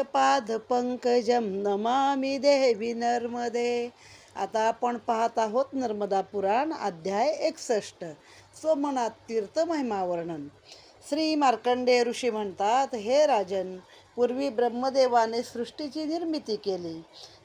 पाद पंकजम नमामि देवी नर्मदे. आता आपण पाहत आहोत नर्मदा पुराण अध्याय 61 सोमनाथ तीर्थ महिमा वर्णन. श्री मार्कंडेय ऋषी म्हणतात, हे राजन, पूर्वी ब्रह्मदेवाने सृष्टीची निर्मिती केली.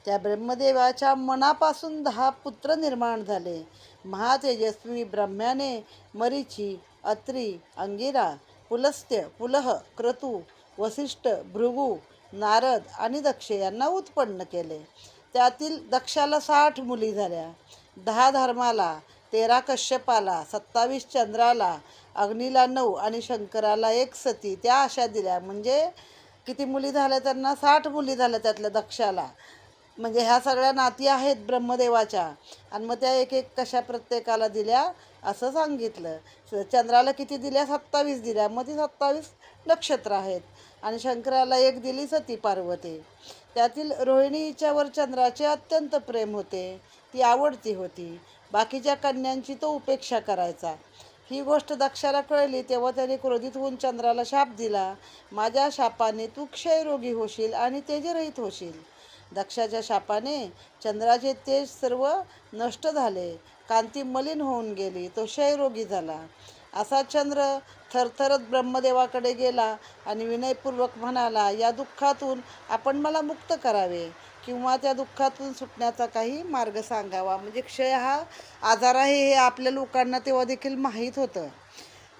त्या ब्रह्मदेवाच्या मनापासून 10 पुत्र निर्माण झाले. महातेजस्वी ब्रह्म्याने मरीची, अत्री, अंगिरा, पुलस्त्य, पुलह, क्रतू, वसिष्ठ, भृगू, नारद आणि दक्ष यांना उत्पन्न केले. त्यातील दक्षाला 60 मुली झाल्या. 10 धर्माला, 13 कश्यपाला, 27 चंद्राला, अग्नीला 9 आणि शंकराला 1 सती त्या अशा दिल्या. म्हणजे किती मुली झाल्या त्यांना? 60 मुली झाल्या त्यातल्या दक्षाला. म्हणजे ह्या सगळ्या नाती आहेत ब्रह्मदेवाच्या. आणि मग त्या एक एक कशा प्रत्येकाला दिल्या असं सांगितलं. चंद्राला किती दिल्या? 27 दिल्या. मग ती 27 नक्षत्र आहेत. आणि शंकराला 1 दिली सती पार्वती. त्यातील रोहिणी हिच्यावर चंद्राचे अत्यंत प्रेम होते. ती आवडती होती. बाकीच्या कन्यांची तो उपेक्षा करायचा. ही गोष्ट दक्षाला कळली तेव्हा त्याने क्रोधित होऊन चंद्राला शाप दिला. माझ्या शापाने तू क्षयरोगी होशील आणि तेजरहित होशील. दक्षाच्या शापाने चंद्राचे तेज सर्व नष्ट झाले. कांती मलिन होऊन गेली. तो क्षयरोगी झाला. असा चंद्र थरथरत ब्रह्मदेवाकडे गेला आणि विनयपूर्वक म्हणाला, या दुःखातून आपण मला मुक्त करावे किंवा त्या दुःखातून सुटण्याचा काही मार्ग सांगावा. म्हणजे क्षय हा आजार आहे हे आपल्या लोकांना तेव्हा देखील माहीत होतं.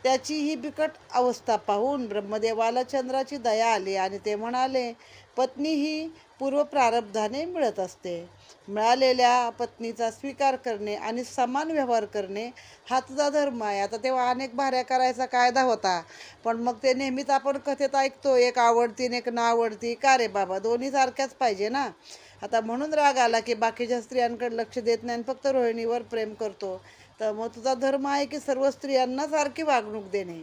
त्याची ही बिकट अवस्था पाहून ब्रह्मदेवाला चंद्राची दया आली आणि ते म्हणाले, पत्नी ही पूर्व प्रारब्धाने मिळत असते. मिळालेल्या पत्नीचा स्वीकार करणे आणि समान व्यवहार करणे हा तुझा धर्म आहे. आता तेव्हा अनेक भाऱ्या करायचा कायदा होता, पण मग ते नेहमीच आपण कथेत ऐकतो, एक आवडती आणि एक ना आवडती. का रे बाबा, दोन्ही सारख्याच पाहिजे ना. आता म्हणून राग आला की बाकीच्या स्त्रियांकडे लक्ष देत नाही आणि फक्त रोहिणीवर प्रेम करतो. तर मग तुझा धर्म आहे की सर्व स्त्रियांना सारखी वागणूक देणे.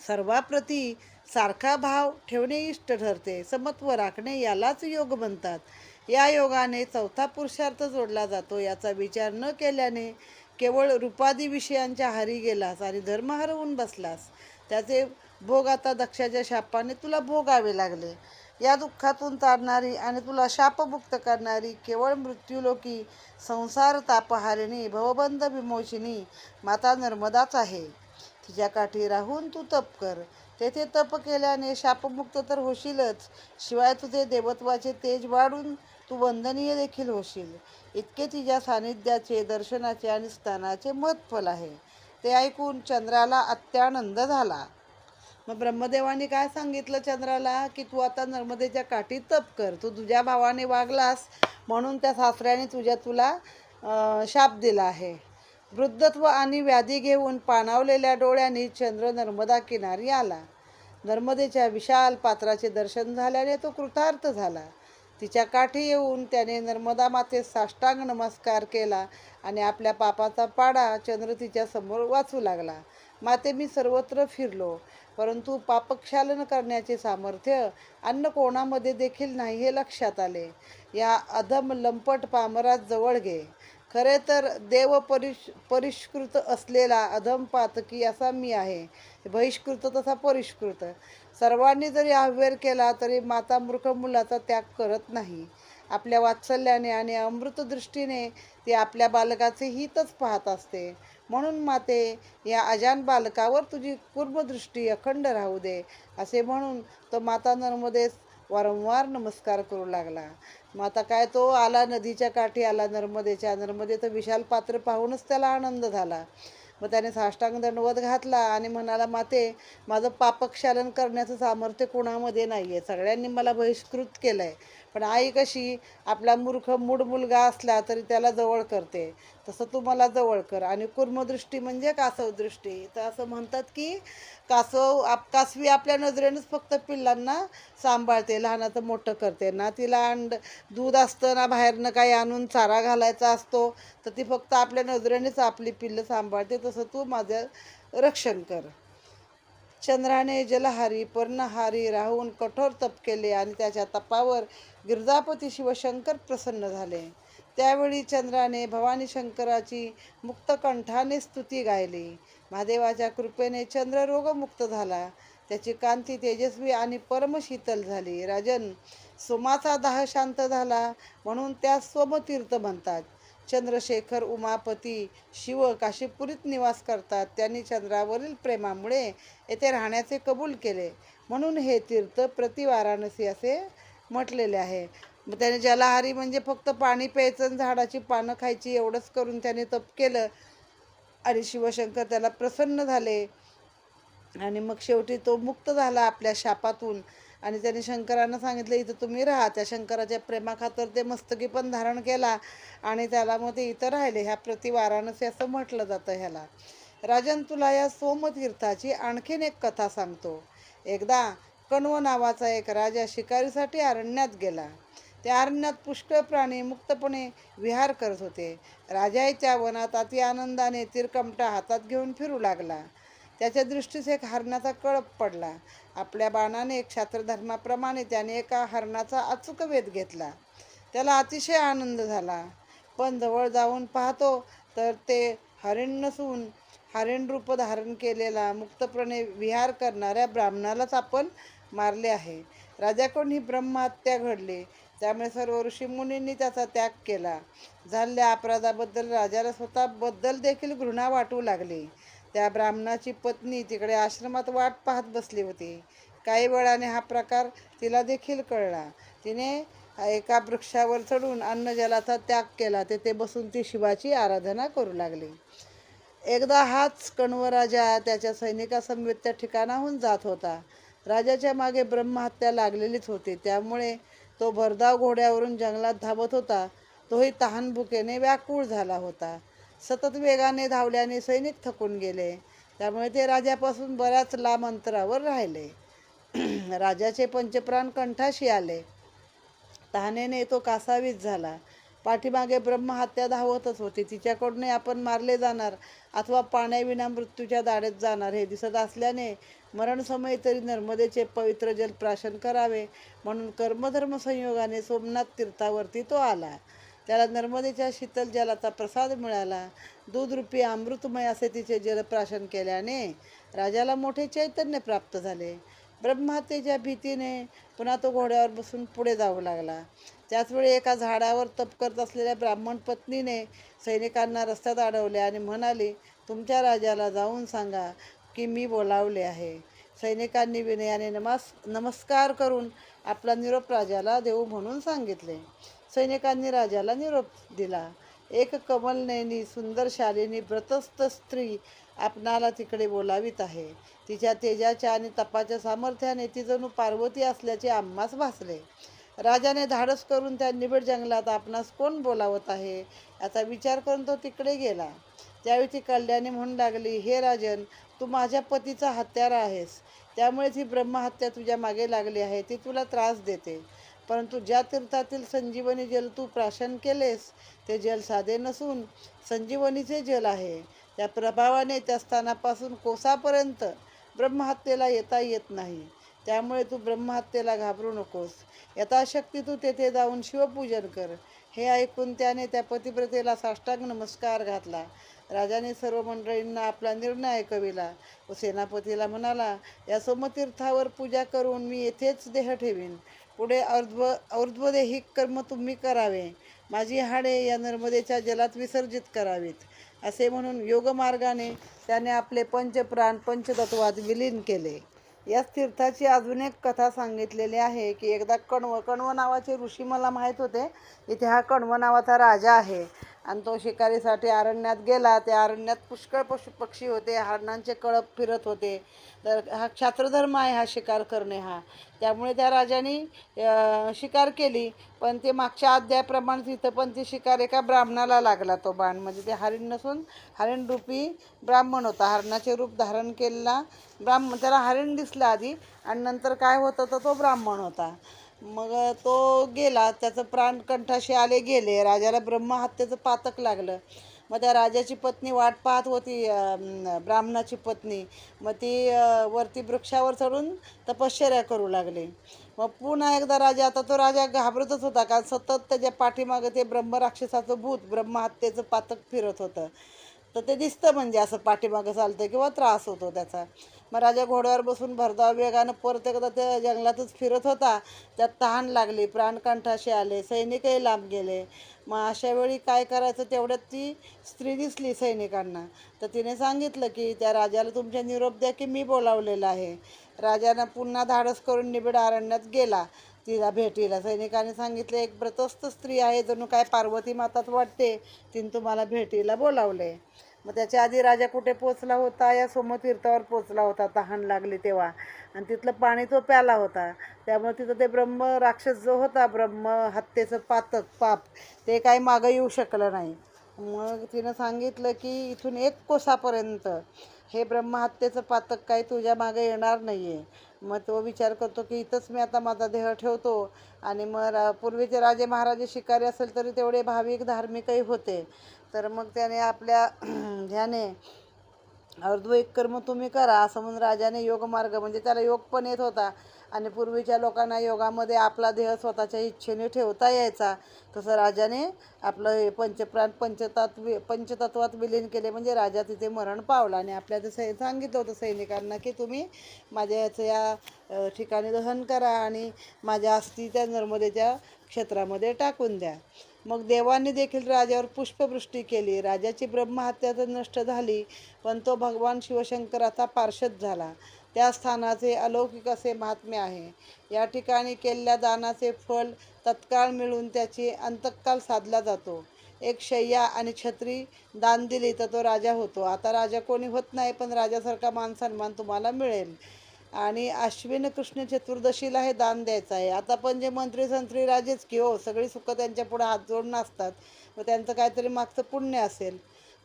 सर्वाप्रती सारखा भाव ठेवणे इष्ट ठरते. समत्व राखणे यालाच योग म्हणतात. या योगाने चौथा पुरुषार्थ जोडला जातो. याचा विचार न केल्याने केवळ रूपादी विषयांच्या आहारी गेलास आणि धर्म हरवून बसलास. त्याचे भोग आता दक्षाच्या शापाने तुला भोगावे लागले. या दुःखातून तारणारी आणि तुला शापमुक्त करणारी केवळ मृत्यूलोकी संसार तापहारिणी भवबंध विमोचिनी माता नर्मदाच आहे. तिच्या काठी राहून तू तप कर. तेथे तप केल्याने शापमुक्त तर होशीलच, शिवाय तुझे देवत्वाचे तेज वाढून तू वंदनीय देखील होशील. इतके तिच्या सानिध्याचे, दर्शनाचे आणि स्थानाचे महत्फल आहे. ते ऐकून चंद्राला अत्यानंद झाला. मग ब्रह्मदेवाने काय सांगितलं चंद्राला, की तू आता नर्मदेच्या काठी तप कर. तू तुझ्या भावाने वागलास म्हणून त्या सासऱ्याने तुला शाप दिला आहे. वृद्धत्व आणि व्याधी घेऊन पाणावलेल्या डोळ्यांनी चंद्र नर्मदा किनारी आला. नर्मदेच्या विशाल पात्राचे दर्शन झाल्याने तो कृतार्थ झाला. तिच्या काठी येऊन त्याने नर्मदा मातेस साष्टांग नमस्कार केला आणि आपल्या पापाचा पाडा चंद्र तिच्या समोर वाचू लागला. माते, मी सर्वत्र फिरलो, परंतु पापक्षालन करण्याचे सामर्थ्य अन्य कोणामध्ये देखील नाही हे लक्षात आले. या अधम लंपट पामरात जवळ घे. खरे तर देव परिष्कृत असलेला अधम पातकी असा मी आहे. बहिष्कृत तसा परिष्कृत. सर्वांनी जरी आह्वेर केला तरी माता मूर्ख मुलाचा त्याग करत नाही. आपल्या वात्सल्याने आणि अमृतदृष्टीने ती आपल्या बालकाचे हितच पाहत असते. म्हणून माते, या अजान बालकावर तुझी कुर्मदृष्टी अखंड राहू दे. असे म्हणून तो माता नर्मदेस वारंवार नमस्कार करू लागला. मग आता काय, तो आला नदीच्या काठी आला नर्मदेचं विशाल पात्र पाहूनच त्याला आनंद झाला. मग त्याने साष्टांग दंडवत घातला आणि म्हणाला, माते, माझं पापक्षालन करण्याचं सामर्थ्य कुणामध्ये नाही आहे. सगळ्यांनी मला बहिष्कृत केलं आहे, पण आई कशी आपला मूर्ख मूढ मुलगा असला तरी त्याला जवळ करते, तसं तू मला जवळ कर. आणि कुर्मदृष्टी म्हणजे कासवदृष्टी. तर असं म्हणतात की कासवी आपल्या नजरेनंच फक्त पिल्लांना सांभाळते, लहानाचं मोठं करते ना. तिला दूध असतं ना, बाहेरनं काही आणून चारा घालायचा असतो, तर ती फक्त आपल्या नजरेनेच आपली पिल्लं सांभाळते. तसं तू माझं रक्षण कर. चंद्राने जलहारी पर्णहारी राहून कठोर तप केले आणि त्याच्या तपावर गिरजापती शिवशंकर प्रसन्न झाले. त्यावेळी चंद्राने भवानी शंकराची मुक्तकंठाने स्तुती गायली. महादेवाच्या कृपेने चंद्र रोगमुक्त झाला. त्याची कांती तेजस्वी आणि परमशीतल झाली. राजन, सोमाचा दाह शांत झाला म्हणून त्यास सोमतीर्थ म्हणतात. चंद्रशेखर उमापती शिव काशीपुरीत निवास करतात. त्यांनी चंद्रावरील प्रेमामुळे येथे राहण्याचे कबूल केले म्हणून हे तीर्थ प्रति वाराणसी असे म्हटलेले आहे. मग त्याने जलहारी म्हणजे फक्त पाणी प्यायचं आणि झाडाची पानं खायची एवढंच करून त्याने तप केलं आणि शिवशंकर त्याला प्रसन्न झाले आणि मग शेवटी तो मुक्त झाला आपल्या शापातून. आणि त्याने शंकरांना सांगितलं इथं तुम्ही राहा. त्या शंकराच्या प्रेमाखातर ते मस्तकी पण धारण केला आणि त्याला मग ते इथं राहिले. ह्या प्रति वाराणसी असं म्हटलं जातं ह्याला. राजन, तुला या सोमतीर्थाची आणखीन एक कथा सांगतो. एकदा कण्व नावाचा एक राजा शिकारीसाठी अरण्यात गेला. त्या अरण्यात पुष्कळ प्राणी मुक्तपणे विहार करत होते. राजाही त्या वनात अति आनंदाने तिरकमटा हातात घेऊन फिरू लागला. त्याच्या दृष्टीस एक हरणाचा कळप पडला. आपल्या बाणाने क्षात्रधर्माप्रमाणे त्याने एका हरणाचा अचूक वेध घेतला. त्याला अतिशय आनंद झाला. पण जवळ जाऊन पाहतो तर ते हरिण नसून हरिण रूप धारण केलेला मुक्तपणे विहार करणाऱ्या ब्राह्मणालाच आपण मारले आहे. राजाकडून ही ब्रह्महत्या घडली. त्यामुळे सर्व ऋषीमुनींनी त्याचा त्याग केला. झालेल्या अपराधाबद्दल राजाला स्वतःबद्दल देखील घृणा वाटू लागली. त्या ब्राह्मणाची पत्नी तिकडे आश्रमात वाट पाहत बसली होती. काही वेळाने हा प्रकार तिला देखील कळला. तिने एका वृक्षावर चढून अन्नजलाचा त्याग केला. तेथे बसून ती शिवाची आराधना करू लागली. एकदा हाच कण्व राजा त्याच्या सैनिकासमवेत त्या ठिकाणाहून जात होता. राजाच्या मागे ब्रह्महत्या लागलेलीच होती. त्यामुळे तो भरधाव घोड्यावरून जंगलात धावत होता. तोही तहानभुकेने व्याकुळ झाला होता. सतत वेगाने धावल्याने सैनिक थकून गेले. त्यामुळे ते राजापासून बऱ्याच लांब अंतरावर राहिले. राजाचे पंचप्राण कंठाशी आले. तहानेने तो कासावीस झाला. पाठीमागे ब्रह्महत्या धावतच होती. तिच्याकडून आपण मारले जाणार अथवा पाण्याविना मृत्यूच्या दाढेत जाणार हे दिसत असल्याने मरणसमयी तरी नर्मदेचे पवित्र जल प्राशन करावे म्हणून कर्मधर्म संयोगाने सोमनाथ तीर्थावरती तो आला. त्याला नर्मदेच्या शीतल जलाचा प्रसाद मिळाला. दूधरूपी अमृतमय असे तिचे जलप्राशन केल्याने राजाला मोठे चैतन्य प्राप्त झाले. ब्रह्महत्येच्या भीतीने पुन्हा तो घोड्यावर बसून पुढे जाऊ लागला. त्याचवेळी एका झाडावर तप करत असलेल्या ब्राह्मण पत्नीने सैनिकांना रस्त्यात अडवले आणि म्हणाली, तुमच्या राजाला जाऊन सांगा की मी बोलावले आहे. सैनिकांनी विनयाने नमस्कार करून आपला निरोप राजाला देऊ म्हणून सांगितले. सैनिकांनी राजाला निरोप दिला. एक कमलनयनी सुंदर शालिनी व्रतस्थ स्त्री आपणाला तिकडे बोलावित आहे. तिच्या तेजाच्या आणि तपाच्या सामर्थ्याने ती जणू पार्वती असल्याचे आम्हास भासले. राजाने धाडस करून त्या निबिड जंगलात आपणास कोण बोलावत आहे याचा विचार करून तो तिकडे गेला. त्यावेळी ती कल्याणी म्हणू लागली, हे राजन, तू माझ्या पतीचा हत्यारा आहेस. त्यामुळेच ही ब्रह्महत्या तुझ्या मागे लागली आहे. ती तुला त्रास देते. परंतु ज्या तीर्थातील संजीवनी जल तू प्राशन केलेस ते जल साधे नसून संजीवनीचे जल आहे. त्या प्रभावाने त्या स्थानापासून कोसापर्यंत ब्रह्महत्येला येता येत नाही. त्यामुळे तू ब्रह्महत्येला घाबरू नकोस. यथाशक्ती तू तेथे जाऊन शिवपूजन कर. हे ऐकून त्याने त्या पतिव्रतेला साष्टांग नमस्कार घातला. राजाने सर्व मंडळींना आपला निर्णय ऐकविला व सेनापतीला म्हणाला, या सोमतीर्थावर पूजा करून मी येथेच देह ठेवीन. पुढे और्ध्वदेहिक कर्म तुम्ही करावे. माझी हाडे या नर्मदेच्या जलात विसर्जित करावीत. असे म्हणून योगमार्गाने त्याने आपले पंचप्राण पंचतत्वात विलीन केले. याच तीर्थाची अजून एक कथा सांगितलेली आहे की एकदा कण्व नावाचे ऋषी मला माहीत होते. इथे हा कण्व नावाचा राजा आहे आणि तो शिकारीसाठी अरण्यात गेला. त्या अरण्यात पुष्कळ पक्षी होते. हरणांचे कळप फिरत होते. तर हा क्षात्रधर्म आहे, हा शिकार करणे हा. त्यामुळे त्या राजाने शिकार केली. पण ते मागच्या अध्यायाप्रमाणे तिथं पण ती शिकार एका ब्राह्मणाला लागला. तो बाण म्हणजे ते हरिण नसून हरिणरूपी ब्राह्मण होता. हरणाचे रूप धारण केलेला ब्राह्मण. त्याला हरिण दिसला आधी आणि नंतर काय होतं तर तो ब्राह्मण होता. मग तो गेला. त्याचं प्राण कंठाशी आले गेले. राजाला ब्रह्महत्येचं पातक लागलं. मग त्या राजाची पत्नी वाट पाहत होती, ब्राह्मणाची पत्नी. मग ती वरती वृक्षावर चढून तपश्चर्या करू लागली. मग पुन्हा एकदा आता तो राजा घाबरतच होता कारण सतत त्याच्या पाठीमागं ते ब्रह्मराक्षसाचं भूत ब्रह्महत्येचं पातक फिरत होतं. तर ते दिसतं म्हणजे असं पाठीमागं चालतं किंवा त्रास होतो त्याचा. मग राजा घोड्यावर बसून भरधाव वेगानं परत एकदा त्या जंगलातच फिरत होता. त्यात तहान लागली, प्राणकंठाशी आले, सैनिकही लांब गेले. मग अशा वेळी काय करायचं तेवढ्यात ती स्त्री दिसली सैनिकांना. तर तिने सांगितलं की त्या राजाला तुमच्या निरोप द्या की मी बोलावलेलं आहे. राजानं पुन्हा धाडस करून निबिड अरण्यात गेला तिला भेटीला. सैनिकांनी सांगितले, एक व्रतस्थ स्त्री आहे, जणू काय पार्वती माताच वाटते, तिने तुम्हाला भेटीला बोलावले. मग त्याच्या आधी राजा कुठे पोचला होता? या सोमतीर्थावर पोचला होता तहान लागली तेव्हा, आणि तिथलं पाणी तो प्याला होता. त्यामुळे तिथं ते ब्रह्म राक्षस जो होता, ब्रह्म हत्येचं पाप, ते काही मागं येऊ शकलं नाही. मग तिनं सांगितलं की इथून 1 कोसापर्यंत हे ब्रह्महत्येचं पातक काही तुझ्या मागे येणार नाही आहे. मग तो विचार करतो की इथंच मी आता माझा देह ठेवतो. आणि मग पूर्वीचे राजे महाराजे शिकारी असेल तरी तेवढे भाविक धार्मिकही होते. तर मग त्याने आपल्या ह्याने अर्धवैक कर्म तुम्ही करा असं म्हणून राजाने योगमार्ग, म्हणजे त्याला योग पण येत होता. आणि पूर्वीच्या लोकांना योगामध्ये आपला देह स्वतःच्या इच्छेने ठेवता यायचा. तसं राजाने आपलं हे पंचप्राण पंचतत्वात विलीन केले. म्हणजे राजा तिथे मरण पावला. आणि आपल्या सांगितलं होतं सैनिकांना की तुम्ही माझ्या याचं या ठिकाणी दहन करा आणि माझ्या अस्थी त्या नर्मदेच्या क्षेत्रामध्ये टाकून द्या. मग देवांनी देखील राजावर पुष्पवृष्टी केली. राजाची ब्रह्महत्या तर नष्ट झाली, पण तो भगवान शिवशंकराचा पार्षद झाला. त्या स्थानाचे अलौकिक असे महात्म्य आहे. या ठिकाणी केलेल्या दानाचे फल तत्काळ मिळून त्याची अंतकाल साधला जातो. एक शय्या आणि छत्री दान दिली तर तो राजा होतो. आता राजा कोणी होत नाही, पण राजासारखा मान सन्मान तुम्हाला मिळेल. आणि आश्विन कृष्ण चतुर्दशीला हे दान द्यायचं आहे. आता पण जे मंत्री संत्री राजेच की हो, सगळी सुखं त्यांच्या पुढे हात जोडून असतात व त्यांचं काहीतरी मागचं पुण्य असेल.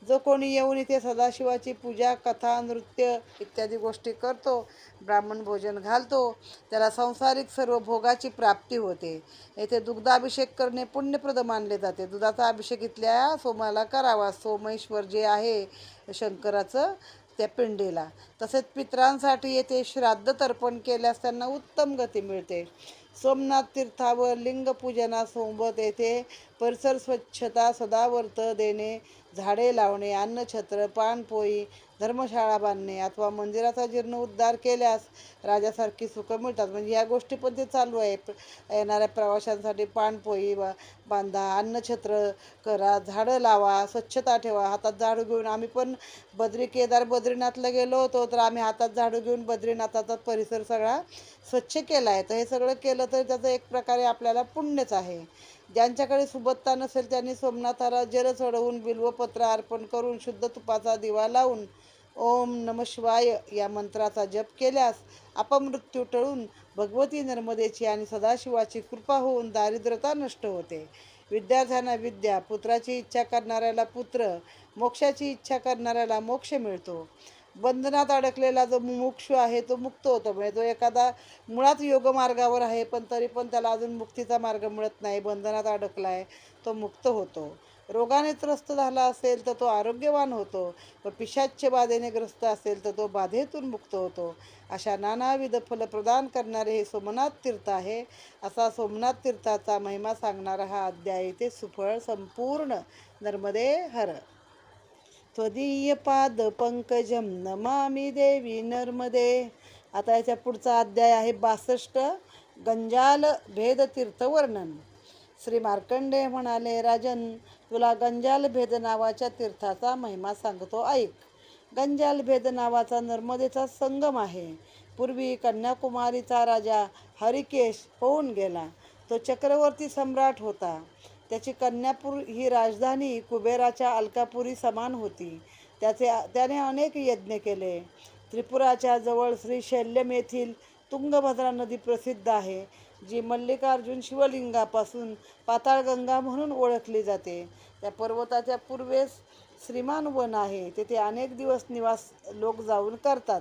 जो कोणी येऊन इथे सदाशिवाची पूजा, कथा, नृत्य इत्यादी गोष्टी करतो, ब्राह्मण भोजन घालतो, त्याला सांसारिक सर्व भोगाची प्राप्ती होते. येथे दुग्धाभिषेक करणे पुण्यप्रद मानले जाते. दुधाचा अभिषेक इथल्या सोमाला करावा. सोमेश्वर जे आहे शंकराचं, त्या पिंडीला. तसेच पितरांसाठी येथे श्राद्ध तर्पण केल्यास त्यांना उत्तम गती मिळते. सोमनाथ तीर्थावर लिंगपूजनासोबत येथे परिसर स्वच्छता सदावर्त देणे, झाडे लावणे, अन्नछत्र, पाणपोई, धर्मशाळा बांधणे अथवा मंदिराचा जीर्णोद्धार केल्यास राजासारखी सुखं मिळतात. म्हणजे या गोष्टी पण ते चालू आहे. येणाऱ्या प्रवाशांसाठी पाणपोई बांधा, अन्नछत्र करा, झाडं लावा, स्वच्छता ठेवा. हातात झाडू घेऊन आम्ही पण बद्रीनाथला गेलो होतो, तर आम्ही हातात झाडू घेऊन बद्रीनाथाचा परिसर सगळा स्वच्छ केला आहे. तर हे सगळं केलं तर त्याचं एक प्रकारे आपल्याला पुण्यच आहे. ज्यांच्याकडे सुबत्ता नसेल त्यांनी सोमनाथाला जल चढवून बिल्वपत्र अर्पण करून शुद्ध तुपाचा दिवा लावून ओम नमः शिवाय या मंत्राचा जप केल्यास अपमृत्यू टळून भगवती नर्मदेची आणि सदाशिवाची कृपा होऊन दारिद्र्यता नष्ट होते. विद्यार्थ्यांना विद्या, पुत्राची इच्छा करणाऱ्याला पुत्र, मोक्षाची इच्छा करणाऱ्याला मोक्ष मिळतो. बंधनात अडकलेला जो मुमुक्षू आहे तो मुक्त होतो. म्हणजे तो एखादा मुळात योगमार्गावर आहे, पण तरी पण त्याला अजून मुक्तीचा मार्ग मिळत नाही, बंधनात अडकला आहे, तो मुक्त होतो. रोगाने त्रस्त झाला असेल तर तो आरोग्यवान होतो, व पिशाच्य बाधेने ग्रस्त असेल तर तो बाधेतून मुक्त होतो. अशा नानाविध फल प्रदान करणारे हे सोमनाथ तीर्थ आहे. असा सोमनाथ तीर्थाचा महिमा सांगणारा हा अध्याय इथे सुफळ संपूर्ण. नर्मदे हर. त्वदीय पाद पंकजम नमामि देवी नर्मदे. आता याच्या पुढचा अध्याय आहे 62, गंजाल भेद तीर्थ वर्णन. श्री मार्कंडेय म्हणाले, राजन, तुला गंजाल भेद नावाच्या तीर्थाचा महिमा सांगतो, ऐक. गंजाल भेद नावाचा नर्मदेचा संगम आहे. पूर्वी कन्याकुमारीचा राजा हरिकेश होऊन गेला. तो चक्रवर्ती सम्राट होता. त्याची कन्यापूर ही राजधानी कुबेराच्या अलकापुरी समान होती. त्याने अनेक यज्ञ केले. त्रिपुराच्या जवळ श्रीशैल्यम येथील तुंगभद्रा नदी प्रसिद्ध आहे, जी मल्लिकार्जुन शिवलिंगापासून पाताळगंगा म्हणून ओळखली जाते. त्या पर्वताच्या पूर्वेस श्रीमान वन आहे. तेथे अनेक दिवस निवास लोक जाऊन करतात.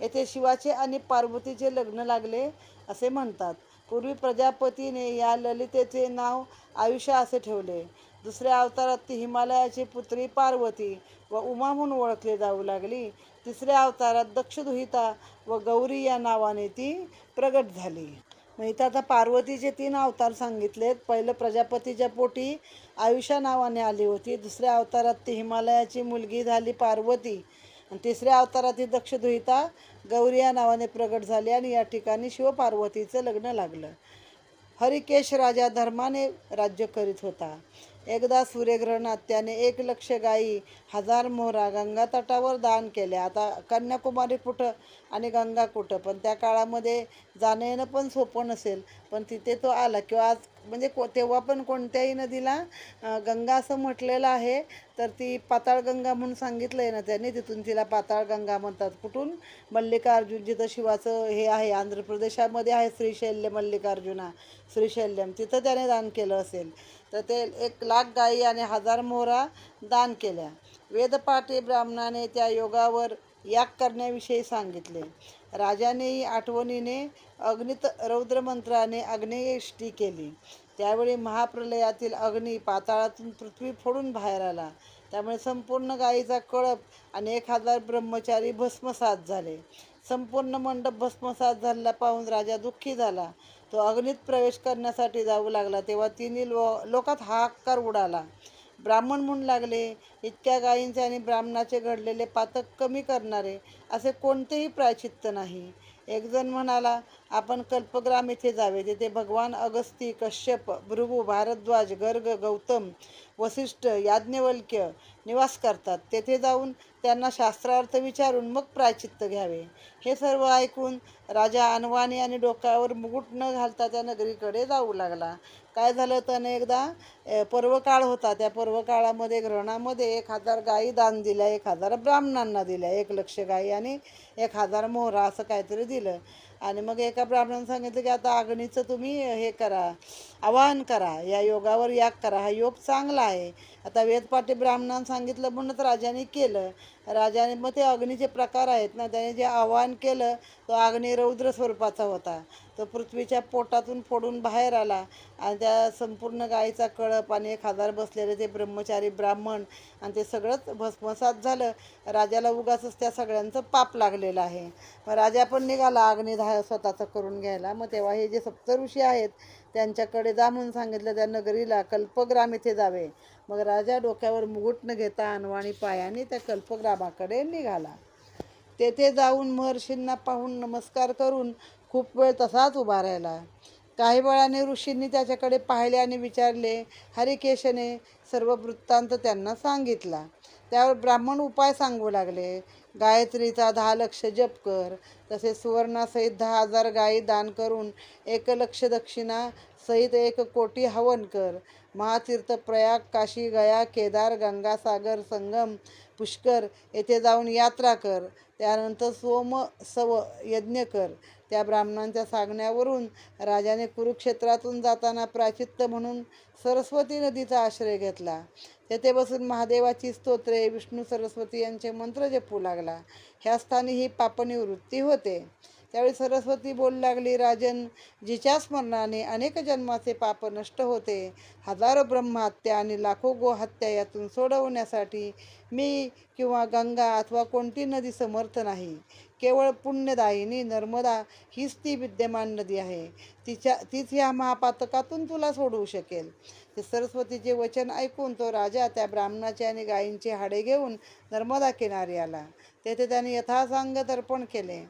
येथे शिवाचे आणि पार्वतीचे लग्न लागले असे म्हणतात. पूर्वी प्रजापतीने या ललितेचे नाव आयुषा असे ठेवले. दुसऱ्या अवतारात ती हिमालयाची पुत्री पार्वती व उमा म्हणून ओळखली जाऊ लागली. तिसऱ्या अवतारात दक्षदुहिता व गौरी या नावाने ती प्रगट झाली. मग इथं आता पार्वतीचे 3 अवतार सांगितलेत. पहिलं प्रजापतीच्या पोटी आयुषा नावाने आली होती. दुसऱ्या अवतारात ती हिमालयाची मुलगी झाली पार्वती. आणि तिसऱ्या अवतारातील दक्षदुहिता गौरी या नावाने प्रगट झाली आणि या ठिकाणी शिवपार्वतीचं लग्न लागलं. हरिकेश राजा धर्माने राज्य करीत होता. एकदा सूर्यग्रहणात त्याने 1,00,000 गायी, 1000 मोहरा गंगा तटावर दान केल्या. आता कन्याकुमारी कुठं आणि गंगा कुठं, पण त्या काळामध्ये जाणं येणं पण सोपं नसेल, पण तिथे तो आला. किंवा आज म्हणजे तेव्हा पण कोणत्याही नदीला गंगा असं म्हटलेलं आहे, तर ती पाताळगंगा म्हणून सांगितलं आहे ना त्यांनी, तिथून तिला पाताळगंगा म्हणतात. कुठून? मल्लिकार्जुन, जिथं शिवाचं हे आहे, आंध्र प्रदेशामध्ये आहे श्रीशैल्य मल्लिकार्जुना, श्रीशैल्यम, तिथं त्याने दान केलं असेल. तर ते 1,00,000 गायी आणि 1000 मोहरा दान केल्या. वेदपाठी ब्राह्मणाने त्या योगावर याग करण्याविषयी सांगितले. राजानेही आठवणीने अग्नीत रौद्रमंत्राने अग्नेयष्टी केली. त्यावेळी महाप्रलयातील अग्नी पाताळातून पृथ्वी फोडून बाहेर आला. त्यामुळे संपूर्ण गायीचा कळप आणि 1000 ब्रह्मचारी भस्मसात झाले. संपूर्ण मंडप भस्मसात झालेला पाहून राजा दुःखी झाला. तो अग्नीत प्रवेश करण्यासाठी जाऊ लागला, तेव्हा तिन्ही लोकात हाहाकार उडाला. ब्राह्मण म्हणू लागले, इतक्या गायींचे आणि ब्राह्मणाचे घडलेले पातक कमी करणारे असे कोणतेही प्रायचित्त नाही. एकजण म्हणाला, आपण कल्पग्राम येथे जावे. तेथे भगवान अगस्ती, कश्यप, भृगु, भारद्वाज, गर्ग, गौतम, वसिष्ठ, याज्ञवल्क्य निवास करतात. तेथे जाऊन त्यांना शास्त्रार्थ विचारून मग प्रायचित्त घ्यावे. हे सर्व ऐकून राजा अनवाणी आणि डोक्यावर मुकुट न घालता त्या नगरीकडे जाऊ लागला. काय झालं तर एकदा पर्वकाळ होता. त्या पर्वकाळामध्ये ग्रहणामध्ये 1000 गायी दान दिल्या, 1000 ब्राह्मणांना दिल्या, 1,00,000 गायी आणि 1000 मोहरा असं काहीतरी दिलं. आणि मग एका ब्राह्मणाने सांगितलं की आता अग्नीचं तुम्ही हे करा, आवाहन करा, या योगावर याग करा, हा योग चांगला आहे. आता वेदपाठी ब्राह्मणानं सांगितलं म्हणून राजाने केलं. राजाने मग ते अग्नीचे प्रकार आहेत ना, त्याने जे आवाहन केलं तो अग्नी रौद्र स्वरूपाचा होता. तो पृथ्वीच्या पोटातून फोडून बाहेर आला आणि त्या संपूर्ण गायीचा कळप आणि 1000 बसलेले ते ब्रह्मचारी ब्राह्मण आणि ते सगळंच भस्मसात झालं. राजाला उगाचच त्या सगळ्यांचं पाप लागलेलं आहे. मग राजा पण निघाला अग्नी स्वतःचं करून घ्यायला. मग तेव्हा हे जे सप्तऋषी आहेत त्यांच्याकडे जा म्हणून सांगितलं, त्या नगरीला कल्पग्राम येथे जावे. मग राजा डोक्यावर मुकुट न घेता अनवाणी पायाने त्या कल्पग्रामाकडे निघाला. तेथे जाऊन महर्षींना पाहून नमस्कार करून खूप वेळ तसाच उभा राहिला. काही वेळाने ऋषींनी त्याच्याकडे पाहिले आणि विचारले. हरिकेशने सर्व वृत्तांत त्यांना सांगितला. त्यावर ब्राह्मण उपाय सांगू लागले. गायत्रीचा 10,00,000 जप कर, तसेच सुवर्णासहित 10,000 गायी दान करून 1,00,000 दक्षिणा सहित 1,00,00,000 हवन कर. महातीर्थ प्रयाग, काशी, गया, केदार, गंगासागर, संगम, पुष्कर येथे जाऊन यात्रा कर. त्यानंतर सव यज्ञ कर. त्या ब्राह्मणांच्या सांगण्यावरून राजाने कुरुक्षेत्रातून जाताना प्रायचित्त म्हणून सरस्वती नदीचा आश्रय घेतला. तेथे बसून महादेवाची स्तोत्रे, विष्णू सरस्वती यांचे मंत्र जपू लागला. ह्या स्थानी ही पापनिवृत्ती होते. त्यावेळी सरस्वती बोलू लागली, राजन, जिच्या स्मरणाने अनेक जन्माचे पाप नष्ट होते, हजारो ब्रह्महत्या आणि लाखो गोहत्या यातून सोडवण्यासाठी मी किंवा गंगा अथवा कोणती नदी समर्थ नाही. केवळ पुण्यदायिनी नर्मदा हीच ती विद्यमान नदी आहे. तीच ह्या महापातकातून तुला सोडवू शकेल. ते सरस्वतीचे वचन ऐकून तो राजा त्या ब्राह्मणाचे आणि गायींचे हाडे घेऊन नर्मदा किनारी आला. तेथे त्याने यथासांग तर्पण केले.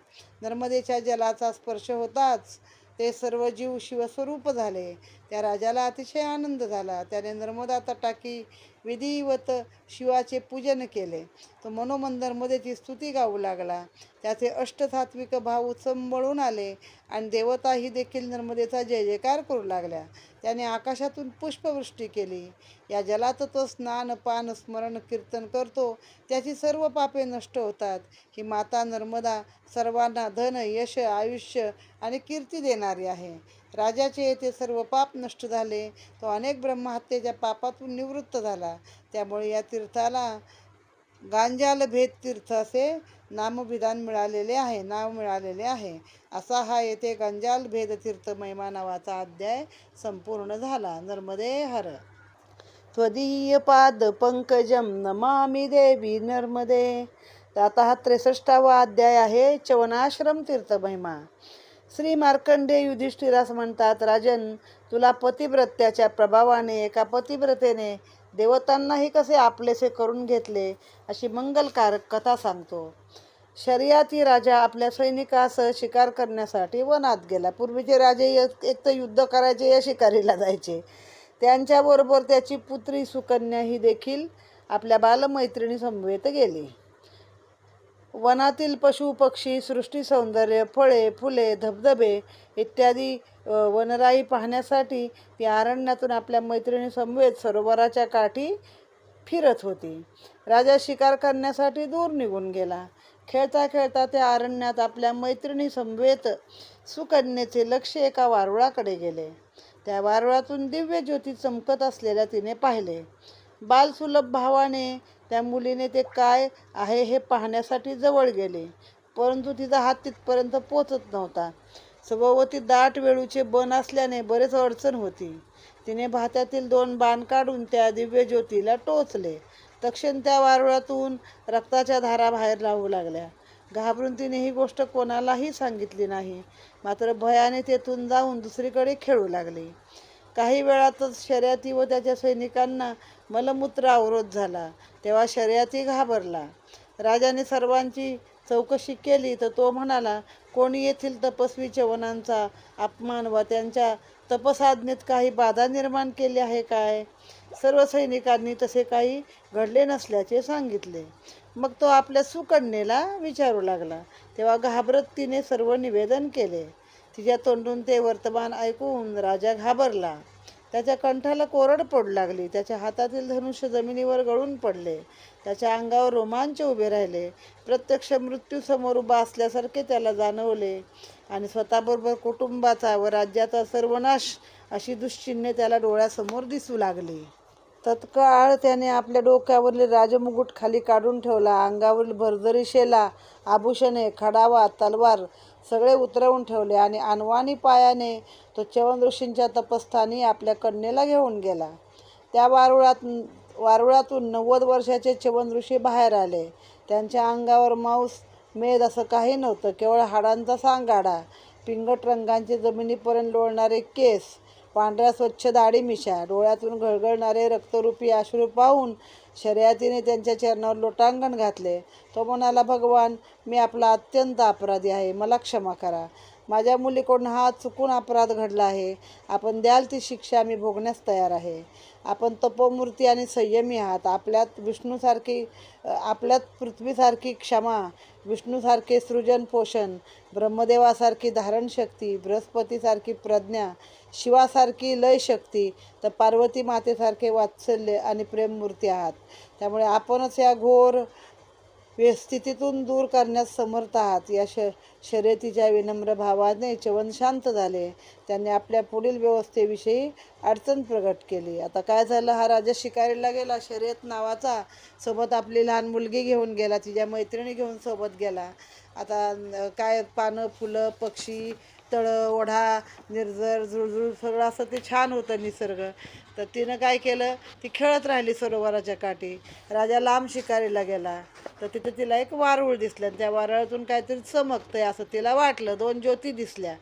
नर्मदेच्या जलाचा स्पर्श होताच ते सर्व जीव शिवस्वरूप झाले. त्या राजाला अतिशय आनंद झाला. त्याने नर्मदा तटाकी विधिवत शिवाचे पूजन केले. तो मनोमन नर्मदेची स्तुती गाऊ लागला. त्याचे अष्टसात्विक भाव उचंबळून आले आणि देवताही देखील नर्मदेचा जय जयकार करू लागल्या. त्याने आकाशातून पुष्पवृष्टी केली. या जलात तो स्नान, पान, स्मरण, कीर्तन करतो, त्याची सर्व पापे नष्ट होतात. ही माता नर्मदा सर्वांना धन, यश, आयुष्य आणि कीर्ती देणारी आहे. राजाचे येथे सर्व पाप नष्ट झाले. तो अनेक ब्रह्महत्येच्या पापातून निवृत्त झाला. त्यामुळे या तीर्थाला गांजाल भेद तीर्थ असे नाव मिळालेले आहे. असा हा येथे गांजाल भेद तीर्थ महिमा नावाचा अध्याय संपूर्ण झाला. नर्मदे हर. त्वदीय पाद पंकजम नमामि देवी नर्मदे. तर आता हा 63वा अध्याय आहे, च्यवनाश्रम तीर्थ महिमा. श्री मार्कंडेय युधिष्ठिरास म्हणतात, राजन, तुला पतिव्रत्याच्या प्रभावाने एका पतिव्रतेने देवतांनाही कसे आपलेसे करून घेतले अशी मंगलकारक कथा सांगतो. शर्यती राजा आपल्या सैनिकासह शिकार करण्यासाठी वनात गेला. पूर्वीचे राजे एक तर युद्ध करायचे या शिकारीला जायचे. त्यांच्याबरोबर त्याची पुत्री सुकन्या ही देखील आपल्या बालमैत्रिणी समवेत गेली. वनातील पशु पक्षी, सृष्टी सौंदर्य, फळे फुले, धबधबे इत्यादी वनराई पाहण्यासाठी ती अरण्यातून आपल्या मैत्रिणी समवेत सरोवराच्या काठी फिरत होती. राजा शिकार करण्यासाठी दूर निघून गेला. खेळता खेळता त्या अरण्यात आपल्या मैत्रिणी समवेत सुकन्येचे लक्ष एका वारुळाकडे गेले. त्या वारुळातून दिव्य ज्योती चमकत असलेल्या तिने पाहिले. बालसुलभ भावाने त्या मुलीने ते काय आहे हे पाहण्यासाठी जवळ गेले, परंतु तिचा हात तिथपर्यंत पोचत नव्हता. सभोवती दाट वेळूचे बन असल्याने बरेच अडचण होती. तिने भात्यातील 2 बाण काढून त्या दिव्य ज्योतीला टोचले. तक्षण त्या वारुळातून रक्ताच्या धारा बाहेर लागू लागल्या. घाबरून तिने ही गोष्ट कोणालाही सांगितली नाही. मात्र भयाने तेथून जाऊन दुसरीकडे खेळू लागली. काही वेळातच शर्यती व त्याच्या सैनिकांना मलमूत्र अवरोध झाला. तेव्हा शर्यती घाबरला. राजाने सर्वांची चौकशी केली तर तो म्हणाला, कोणी येथील तपस्वी चवनांचा अपमान व त्यांच्या तपसाधनेत काही बाधा निर्माण केली आहे काय? सर्व सैनिकांनी तसे काही घडले नसल्याचे सांगितले. मग तो आपल्या सुकन्येला विचारू लागला. तेव्हा घाबरत तिने सर्व निवेदन केले. तिच्या तोंडून ते वर्तमान ऐकून राजा घाबरला. त्याच्या कंठाला कोरड पडू लागली. त्याच्या हातातील धनुष्य जमिनीवर गळून पडले. त्याच्या अंगावर रोमांच उभे राहिले. प्रत्यक्ष मृत्यूसमोर उभा असल्यासारखे त्याला जाणवले आणि स्वतःबरोबर कुटुंबाचा व राज्याचा सर्वनाश अशी दुश्चिन्हे त्याला डोळ्यासमोर दिसू लागली. तत्काळ त्याने आपल्या डोक्यावरील राजमुकुट खाली काढून ठेवला. अंगावरील भरजरी शेला, आभूषणे, खडावा, तलवार सगळे उतरवून ठेवले आणि अनवाणी पायाने तो च्यवन ऋषींच्या तपस्थानी आपल्या कन्येला घेऊन गेला. त्या वारुळातून 90 वर्षाचे च्यवन ऋषी बाहेर आले. त्यांच्या अंगावर मांस मेद असं काही नव्हतं, केवळ हाडांचा सांगाडा, पिंगट रंगांचे जमिनीपर्यंत लोळणारे केस, पांढऱ्या स्वच्छ दाढी मिशा, डोळ्यातून घळघळणारे रक्तरूपी अश्रू पाहून शर्यतीने त्यांच्या चरणावर लोटांगण घातले. तो म्हणाला, भगवान, मी आपला अत्यंत अपराधी आहे, मला क्षमा करा. माझ्या मुलीकडून हा चुकून अपराध घडला आहे. आपण द्याल ती शिक्षा मी भोगण्यास तयार आहे. आपण तपोमूर्ती आणि संयमी आहात. आपल्यात पृथ्वीसारखी क्षमा, विष्णूसारखे सृजन पोषण, ब्रह्मदेवासारखी धारणशक्ती, बृहस्पतीसारखी प्रज्ञा, शिवासारखी लयशक्ती, तर पार्वती मातेसारखे वात्सल्य आणि प्रेममूर्ती आहात. त्यामुळे आपणच या घोर स्थितीतून दूर करण्यास समर्थ आहात. या शर्यतीच्या विनम्र भावाने च्यवन शांत झाले. त्यांनी आपल्या पुढील व्यवस्थेविषयी अडचण प्रगट केली. आता काय झालं, हा राजा शिकारीला गेला. शर्यत नावाचा सोबत आपली लहान मुलगी घेऊन गेला, तिच्या मैत्रिणी घेऊन सोबत गेला. आता काय पानं, फुलं, पक्षी, तळं, ओढा, निर्झर, झुळझुळ सगळं असं ते छान होतं निसर्ग. तर तिनं काय केलं, ती खेळत राहिली सरोवराच्या काठी. राजा लांब शिकारीला गेला तर तिथं तिला एक वारूळ दिसलं आणि त्या वारुळातून काहीतरी चमकतंय असं तिला वाटलं. 2 ज्योती दिसल्या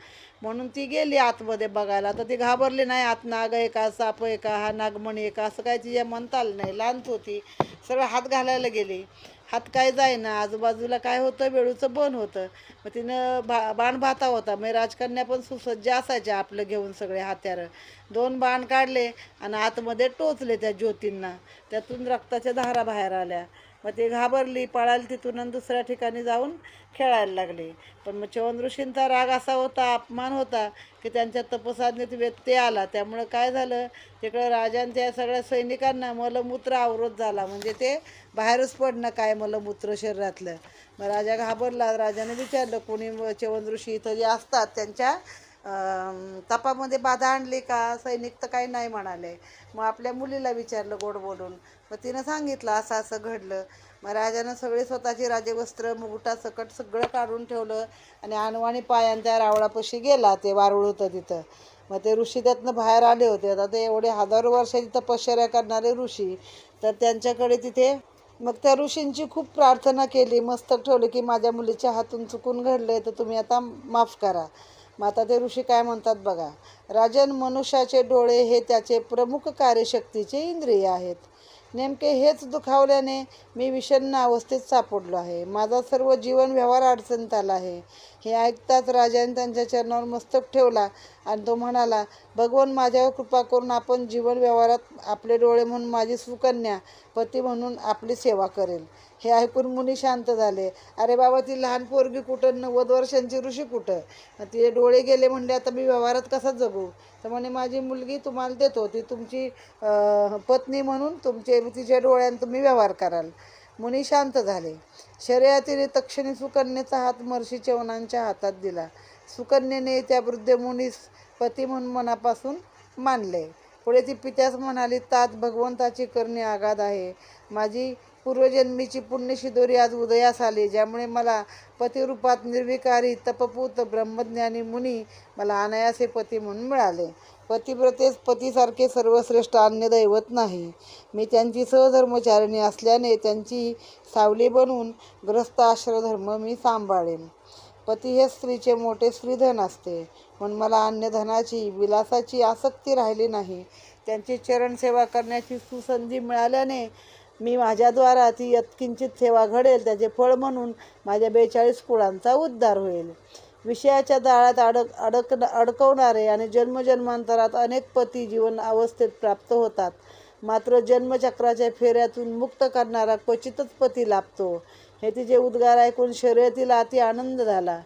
म्हणून ती गेली आतमध्ये बघायला. तर ती घाबरली नाही. आत नाग आहे का, साप आहे का, हा नागमणी आहे का, असं काय तिच्या म्हणता आलं नाही. लहानच होती. सगळं हात घालायला गेली. हात काय जाईना. आजूबाजूला काय होतं, वेळूचं बन होतं. मग तिनं बाण भाता होता. मग राजकन्या पण सुसज्ज असायच्या आपलं घेऊन सगळे हत्यारं. 2 बाण काढले आणि आतमध्ये टोचले त्या ज्योतींना. त्यातून रक्ताच्या धारा बाहेर आल्या. मग ती घाबरली, पळाली तिथून आणि दुसऱ्या ठिकाणी जाऊन खेळायला लागली. पण मग च्यवन ऋषींचा राग असा होता, अपमान होता, की त्यांच्या तपसाधनेत व्यत्यय आला. त्यामुळं काय झालं, तिकडं राजांच्या सगळ्या सैनिकांना मलमूत्र अवरोध झाला. म्हणजे ते बाहेरच पडणं काय मलमूत्र शरीरातलं. मग राजा घाबरला. राजाने विचारलं, कोणी च्यवन ऋषी इथं जे असतात त्यांच्या तपामध्ये बाधा आणली का? सैनिक तर काही नाही म्हणाले. मग आपल्या मुलीला विचारलं गोड बोलून. मग तिनं सांगितलं असं असं घडलं. मग राजानं सगळे स्वतःची राजवस्त्र, मुकुटासकट सगळं काढून ठेवलं आणि अनवाणी पायानं त्या रावळापाशी गेला. ते वारुळ होतं तिथं. मग ते ऋषी त्यातनं बाहेर आले होते. आता ते एवढे हजारो वर्षाची तपश्चर्या करणारे ऋषी, तर त्यांच्याकडे तिथे मग त्या ऋषींची खूप प्रार्थना केली. मस्तक ठेवले की माझ्या मुलीच्या हातून चुकून घडले तर तुम्ही आता माफ करा. मग आता ते ऋषी काय म्हणतात बघा. राजन, मनुष्याचे डोळे हे त्याचे प्रमुख कार्यशक्तीचे इंद्रिय आहेत. नेमके हेच दुखावल्याने मी विषण्ण अवस्थेत सापडलो आहे. माझा सर्व जीवन व्यवहार अडचणीत आला आहे. हे ऐकताच राजाने त्यांच्या चरणावर मस्तक ठेवला आणि तो म्हणाला, भगवान, माझ्यावर कृपा करून आपण जीवन व्यवहारात आपले डोळे म्हणून माझी सुकन्या, पती म्हणून आपली सेवा करेल. हे ऐकून मुनी शांत झाले. अरे बाबा, ती लहान पोरगी कुठं, 90 वर्षांची ऋषी कुठं, तिचे डोळे गेले म्हणले, आता मी व्यवहारात कसा जगू. तर म्हणे, माझी मुलगी तुम्हाला देतो, ती तुमची पत्नी म्हणून तिच्या डोळ्यानं तुम्ही व्यवहार कराल. मुनी शांत झाले. शर्यतीने तक्षणी सुकन्येचा हात महर्षी च्यवनांच्या हातात दिला. सुकन्येने त्या वृद्ध मुनीस पती म्हणून मनापासून मानले. पुढे ती पित्यास म्हणाली, तात, भगवंताची करणी आगाध आहे. माझी पूर्वजन्मीची पुण्यशिदोरी आज उदयास आली, ज्यामुळे मला पतिरूपात निर्विकारी तपपूत ब्रह्मज्ञानी मुनी मला अनायासे पती म्हणून मिळाले. पतिव्रतेस पतीसारखे सर्वश्रेष्ठ अन्य दैवत नाही. मी त्यांची सहधर्मचारिणी असल्याने त्यांची सावली बनून गृहस्थ आश्रमधर्म मी सांभाळेन. पती हे स्त्रीचे मोठे श्रीधन असते, म्हणून मला अन्य धनाची विलासाची आसक्ती राहिली नाही. त्यांची चरणसेवा करण्याची सुसंधी मिळाल्याने मी माझ्याद्वारा ती यत्किंचित सेवा घडेल त्याचे फळ म्हणून माझ्या 42 कुळांचा उद्धार होईल. विषयाच्या जाळ्यात अडकवणारे आणि जन्मजन्मांतरात अनेक पती जीवन अवस्थेत प्राप्त होतात, मात्र जन्मचक्राच्या फेऱ्यातून मुक्त करणारा क्वचितच पती लाभतो. हे तिचे उद्गार ऐकून शर्यतीला अति आनंद झाला.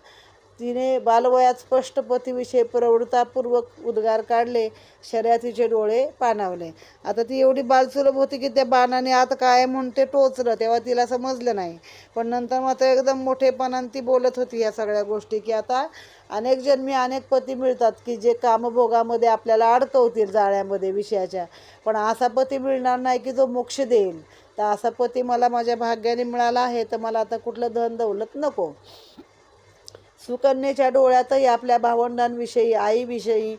तिने बालवयात स्पष्ट पतीविषयी प्रवृत्तापूर्वक उद्गार काढले. शर्यतीचे डोळे पाणावले. आता ती एवढी बालसुलभ होती की त्या बाणाने आत काय म्हणून ते टोचलं तेव्हा तिला समजलं नाही. पण नंतर मात्र एकदम मोठेपणाने ती बोलत होती या सगळ्या गोष्टी, की आता अनेक जन्मी अनेक पती मिळतात की जे कामभोगामध्ये आपल्याला अडकवतील जाळ्यामध्ये विषयाच्या, पण असा पती मिळणार नाही की जो मोक्ष देईल. तर असा पती मला माझ्या भाग्याने मिळाला आहे, तर मला आता कुठलं धन दौलत नको. सुकन्येच्या डोळ्यातही आपल्या भावंडांविषयी, आईविषयी,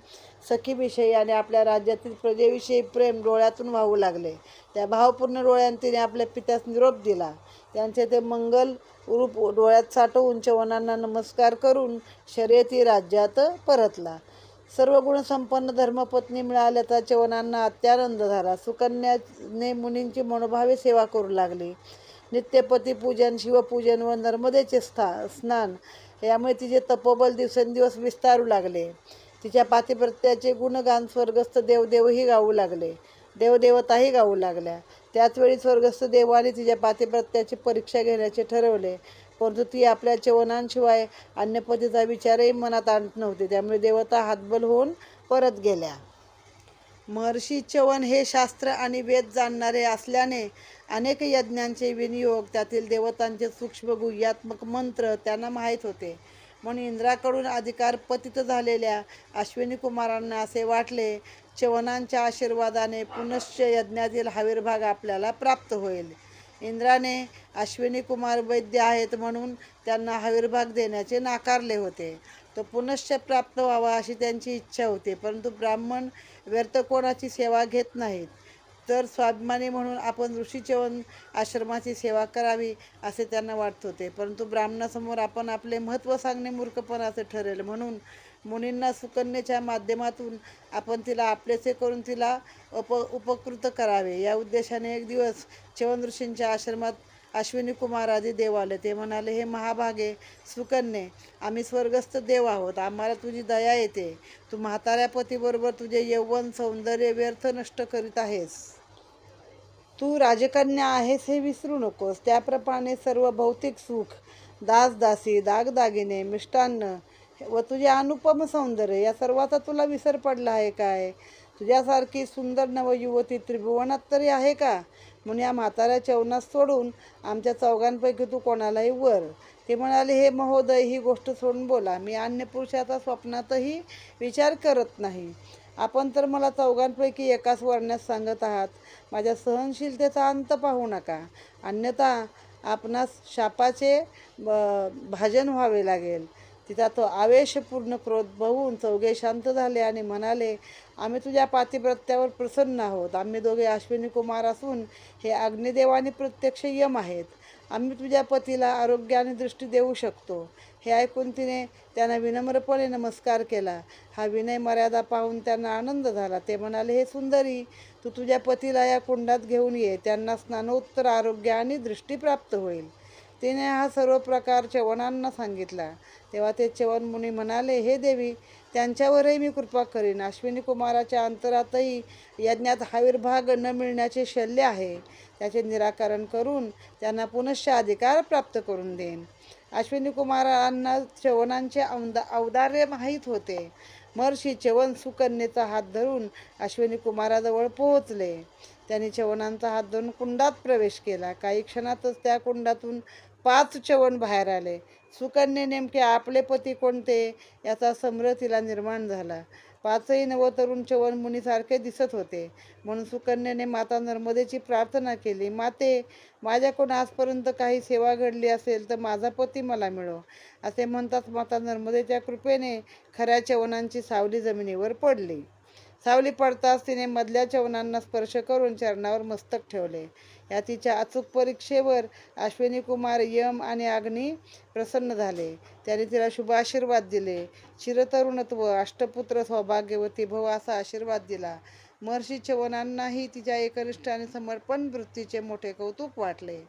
सखीविषयी आणि आपल्या राज्यातील प्रजेविषयी प्रेम डोळ्यातून वाहू लागले. त्या भावपूर्ण डोळ्याने तिने आपल्या पित्यास निरोप दिला. त्यांचे ते मंगल रूप डोळ्यात साठवून च्यवनांना नमस्कार करून शर्यती राज्यात परतला. सर्व गुणसंपन्न धर्मपत्नी मिळाल्याचा च्यवनांना अत्यानंद झाला. सुकन्याने मुनींची मनोभावे सेवा करू लागली. नित्यपतीपूजन, शिवपूजन व नर्मदेचे स्नान यामुळे तिचे तपोबल दिवसेंदिवस विस्तारू लागले. तिच्या पातिव्रत्याचे गुणगान स्वर्गस्थ देवदेवही गाऊ लागले, देवदेवताही गाऊ लागल्या. त्याचवेळी स्वर्गस्थ देवाने तिच्या पातिव्रत्याची परीक्षा घेण्याचे ठरवले, परंतु ती आपल्या च्यवनांशिवाय अन्य पतीचा विचारही मनात आणत नव्हती. त्यामुळे देवता हातबल होऊन परत गेल्या. महर्षी च्यवन हे शास्त्र आणि वेद जाणणारे असल्याने अनेक यज्ञांचे विनियोग, त्यातील देवतांचे सूक्ष्म गुह्यात्मक मंत्र त्यांना माहीत होते. म्हणून इंद्राकडून अधिकार पतित झालेल्या अश्विनी कुमारांना असे वाटले, च्यवनांच्या आशीर्वादाने पुनश्च यज्ञातील आविर्भाग आपल्याला प्राप्त होईल. इंद्राने अश्विनी कुमार वैद्य आहेत म्हणून त्यांना आविर्भाग देण्याचे नाकारले होते. तो पुनश्च प्राप्त व्हावा अशी त्यांची इच्छा होती. परंतु ब्राह्मण व्यर्थ कोणाची सेवा घेत नाहीत, तर स्वाभिमानी म्हणून आपण ऋषीच्यवन आश्रमाची सेवा करावी असे त्यांना वाटत होते. परंतु ब्राह्मणासमोर आपण आपले महत्त्व सांगणे मूर्खपणाचे ठरेल, म्हणून मुनींना सुकन्येच्या माध्यमातून आपण तिला आपलेसे करून तिला उपकृत करावे. या उद्देशाने एक दिवस च्यवन ऋषींच्या आश्रमात अश्विनी कुमार आदी देव आले. ते म्हणाले, हे महाभागे सुकन्ये, आम्ही स्वर्गस्थ देव आहोत, आम्हाला तुझी दया येते. तू म्हाताऱ्या पतीबरोबर तुझे यौवन सौंदर्य व्यर्थ नष्ट करीत आहेस. तू राजकन्या आहेस हे विसरू नकोस. त्याप्रमाणे सर्व भौतिक सुख, दासदासी, दागदागिने, मिष्टान्न व तुझे अनुपम सौंदर्य या सर्वाचा तुला विसर पडला आहे काय? तुझ्यासारखी सुंदर नवयुवती त्रिभुवनात तरी आहे का? म्हणून या म्हाताऱ्या च्यवनास सोडून आमच्या चौघांपैकी तू कोणालाही वर. ते म्हणाले, हे महोदय, ही गोष्ट सोडून बोला. मी अन्य पुरुषाचा स्वप्नातही विचार करत नाही. आपण तर मला चौघांपैकी एकाच वरण्यास सांगत आहात. माझ्या सहनशीलतेचा अंत पाहू नका, अन्यथा आपणास शापाचे भाजन व्हावे लागेल. तिचा तो आवेशपूर्ण क्रोध बघून चौघे शांत झाले आणि म्हणाले, आम्ही तुझ्या पातिव्रत्यावर प्रसन्न आहोत. आम्ही दोघे अश्विनी कुमार असून हे अग्निदेव आणि प्रत्यक्ष यम आहेत. आम्ही तुझ्या पतीला आरोग्य आणि दृष्टी देऊ शकतो. हे ऐकून तिने त्यांना विनम्रपणे नमस्कार केला. हा विनय मर्यादा पाहून त्यांना आनंद झाला. ते म्हणाले, हे सुंदरी, तू तुझ्या पतीला या कुंडात घेऊन ये. त्यांना स्नानोत्तर आरोग्य आणि दृष्टी प्राप्त होईल. तिने हा सर्व प्रकार च्यवनांना सांगितला. तेव्हा ते च्यवन मुनी म्हणाले, हे देवी, त्यांच्यावरही मी कृपा करीन. अश्विनी कुमाराच्या अंतरातही यज्ञात आविर्भाग न मिळण्याचे शल्य आहे. त्याचे निराकरण करून त्यांना पुनश्च अधिकार प्राप्त करून देईन. अश्विनी कुमारांना च्यवनांचे औदार्य माहीत होते. महर्षी च्यवन सुकन्येचा हात धरून अश्विनी कुमाराजवळ पोहोचले. त्यांनी च्यवनांचा हात धरून कुंडात प्रवेश केला. काही क्षणातच त्या कुंडातून 5 च्यवन बाहेर आले. सुकन्ये नेमके आपले पती कोणते याचा संभ्रम तिला निर्माण झाला. 5ही नवतरुण च्यवन मुनीसारखे दिसत होते. म्हणून सुकन्येने माता नर्मदेची प्रार्थना केली, माते, माझ्याकडून आजपर्यंत काही सेवा घडली असेल तर माझा पती मला मिळो. असे म्हणताच माता नर्मदेच्या कृपेने खऱ्या च्यवनांची सावली जमिनीवर पडली. सावली पडताच तिने मधल्या च्यवनांना स्पर्श करून चरणावर मस्तक ठेवले. या तिच्या अचूक परीक्षेवर अश्विनी कुमार, यम आणि अग्नी प्रसन्न झाले. त्यांनी तिला शुभ आशीर्वाद दिले. चिरतरुणत्व, अष्टपुत्र, सौभाग्यवती भव असा आशीर्वाद दिला. महर्षी च्यवनांनाही तिच्या एकनिष्ठ आणि समर्पण वृत्तीचे मोठे कौतुक वाटले.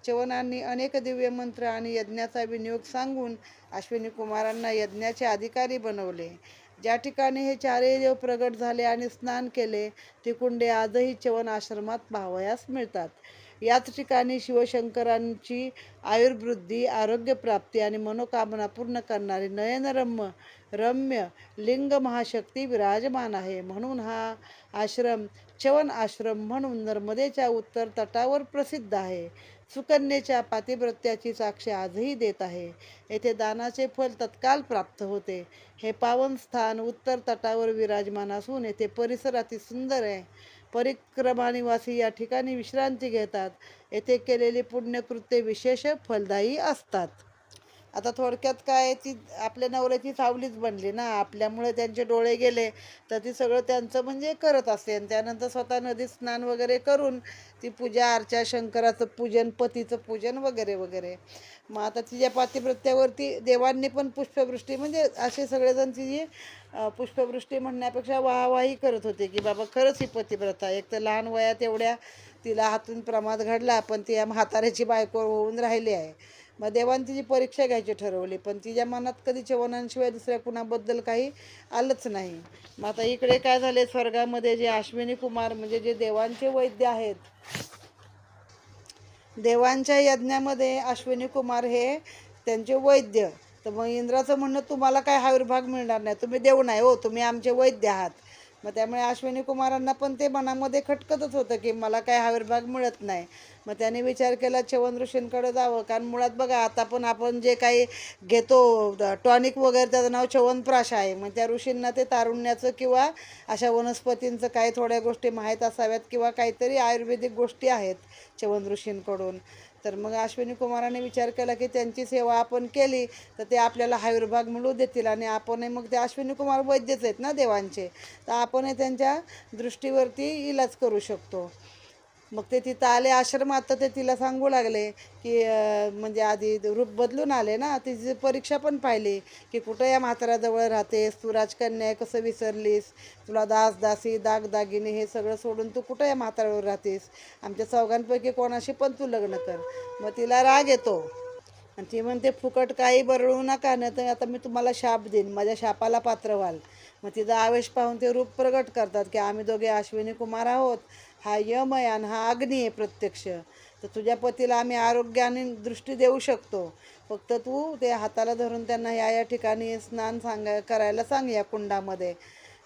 च्यवनांनी अनेक दिव्य मंत्र आणि यज्ञाचा विनियोग सांगून अश्विनी कुमारांना यज्ञाचे अधिकारी बनवले. ज्या ठिकाणी हे चारही देव प्रगट झाले आणि स्नान केले ती कुंडे आजही च्यवन आश्रमात पाहावयास मिळतात. याच ठिकाणी शिवशंकरांची आयुर्वृद्धी, आरोग्यप्राप्ती आणि मनोकामना पूर्ण करणारी रम्य लिंग महाशक्ती विराजमान आहे. म्हणून हा आश्रम च्यवन आश्रम म्हणून नर्मदेच्या उत्तर तटावर प्रसिद्ध आहे. सुकन्येच्या पातिव्रत्याची साक्ष आजही देत आहे. येथे दानाचे फल तत्काल प्राप्त होते. हे पावन स्थान उत्तर तटावर विराजमान असून येथे परिसर अति सुंदर आहे. परिक्रमा निवासी या ठिकाणी विश्रांती घेतात. येथे केलेली पुण्यकृत्ये विशेष फलदायी असतात. आता थोडक्यात काय, ती आपल्या नवऱ्याची सावलीच बनली ना. आपल्यामुळे त्यांचे डोळे गेले तर ती सगळं त्यांचं म्हणजे करत असते. आणि त्यानंतर स्वतः नदीत स्नान वगैरे करून ती पूजा अर्चा, शंकराचं पूजन, पतीचं पूजन वगैरे वगैरे. मग आता तिच्या पातिव्रत्यावरती देवांनी पण पुष्पवृष्टी, म्हणजे असे सगळेजण तिची पुष्पवृष्टी म्हणण्यापेक्षा वाहवाही करत होते की बाबा खरंच ही पतिव्रता. एक तर लहान वयात एवढ्या तिला हातून प्रमाद घडला, पण ती या म्हाताऱ्याची बायको होऊन राहिली आहे. मग देवाने तिची परीक्षा घ्यायची ठरवली, पण तिच्या मनात कधी च्यवनांशिवाय दुसऱ्या कुणाबद्दल काही आलंच नाही. मग आता इकडे काय झाले, स्वर्गामध्ये जे अश्विनी कुमार म्हणजे जे देवांचे वैद्य आहेत, देवांच्या यज्ञामध्ये अश्विनी कुमार हे त्यांचे वैद्य. तर मग इंद्राचं म्हणणं, तुम्हाला काय आविर्भाग मिळणार नाही, तुम्ही देव नाही हो, तुम्ही आमचे वैद्य आहात. मग त्यामुळे अश्विनी कुमारांना पण ते मनामध्ये खटकतच होतं की मला काय आविर्भाग मिळत नाही. मग त्याने विचार केला च्यवन ऋषींकडे जावं. कारण मुळात बघा, आता पण आपण जे काही घेतो टॉनिक वगैरे त्याचं नाव च्यवनप्राश आहे. मग त्या ऋषींना ते तारुण्याचं किंवा अशा वनस्पतींचं काही थोड्या गोष्टी माहीत असाव्यात किंवा काहीतरी आयुर्वेदिक गोष्टी आहेत च्यवन ऋषींकडून. तर मग अश्विनी कुमाराने विचार केला की त्यांची सेवा आपण केली तर ते आपल्याला आयुर्भाग मिळू देतील. आणि आपणही, मग ते अश्विनी कुमार वैद्यच आहेत ना देवांचे, तर आपणही त्यांच्या दृष्टीवरती इलाज करू शकतो. मग ते तिथं आले आश्रमात, तर ते तिला सांगू लागले की म्हणजे आधी रूप बदलून आले ना, तिची परीक्षा पण पाहिली की कुठं या म्हाताऱ्याजवळ राहतेस, तू राजकन्या कसं विसरलीस, तुला दासी दागदागिने हे सगळं सोडून तू कुठं या म्हाताऱ्यावर राहतेस, आमच्या चौघांपैकी कोणाशी पण तू लग्न कर. मग तिला राग येतो आणि ती म्हणते, फुकट काही बरळू नका, नाही तर आता मी तुम्हाला शाप देईन, माझ्या शापाला पात्र व्हाल. मग तिचा आवेश पाहून ते रूप प्रगट करतात की आम्ही दोघे अश्विनी कुमार आहोत, हा यम आहे आणि हा अग्नी आहे प्रत्यक्ष. तर तुझ्या पतीला आम्ही आरोग्य आणि दृष्टी देऊ शकतो, फक्त तू ते हाताला धरून त्यांना या ठिकाणी स्नान करायला सांग या कुंडामध्ये.